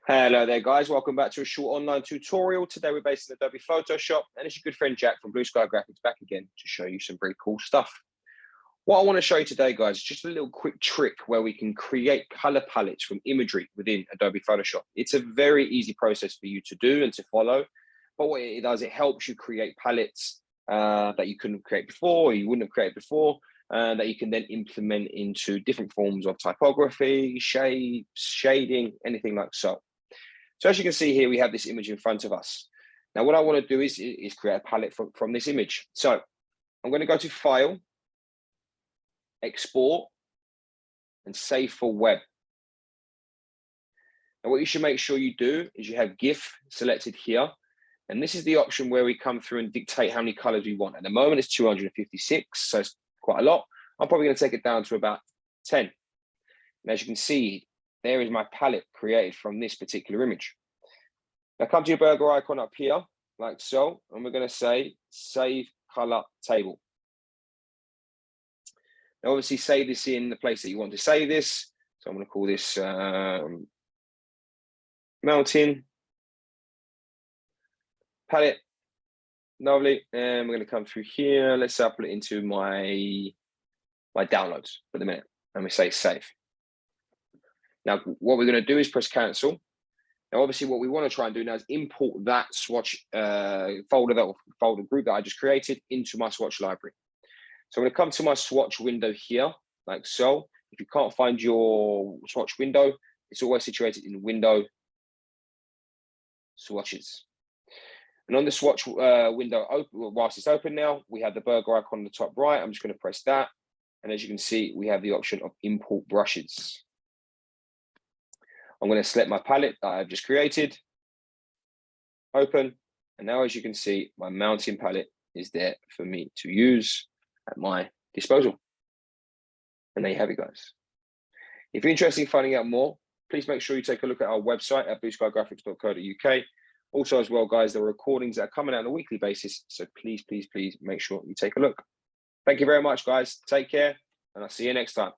Hello there, guys. Welcome back to a short online tutorial. Today we're based in Adobe Photoshop, and it's your good friend Jack from Blue Sky Graphics back again to show you some very cool stuff. What I want to show you today, guys, is just a little quick trick where we can create color palettes from imagery within Adobe Photoshop. It's a very easy process for you to do and to follow, but what it does, it helps you create palettes that you couldn't create before, or you wouldn't have created before, that you can then implement into different forms of typography, shapes, shading, anything like so. So as you can see here, we have this image in front of us. Now, what I want to do is create a palette from this image. So I'm going to go to File, Export, and Save for Web. Now, what you should make sure you do is you have GIF selected here. And this is the option where we come through and dictate how many colors we want. At the moment, it's 256, so it's quite a lot. I'm probably going to take it down to about 10. And as you can see, there is my palette created from this particular image. Now come to your burger icon up here, like so, and we're going to say Save Color Table. Now obviously save this in the place that you want to save this. So I'm going to call this Mountain Palette. Lovely. And we're going to come through here. Let's put it into my downloads for the minute, and we say Save. Now, what we're going to do is press cancel. Now, obviously, what we want to try and do now is import that swatch folder group that I just created into my swatch library. So I'm going to come to my swatch window here, like so. If you can't find your swatch window, it's always situated in Window, Swatches. And on the swatch window, whilst it's open now, we have the burger icon on the top right. I'm just going to press that. And as you can see, we have the option of Import Brushes. I'm going to select my palette that I've just created, open, and now as you can see, my mountain palette is there for me to use at my disposal. And there you have it, guys. If you're interested in finding out more, please make sure you take a look at our website at blueskygraphics.co.uk. Also as well, guys, there are recordings that are coming out on a weekly basis, so please, please, please make sure you take a look. Thank you very much, guys. Take care, and I'll see you next time.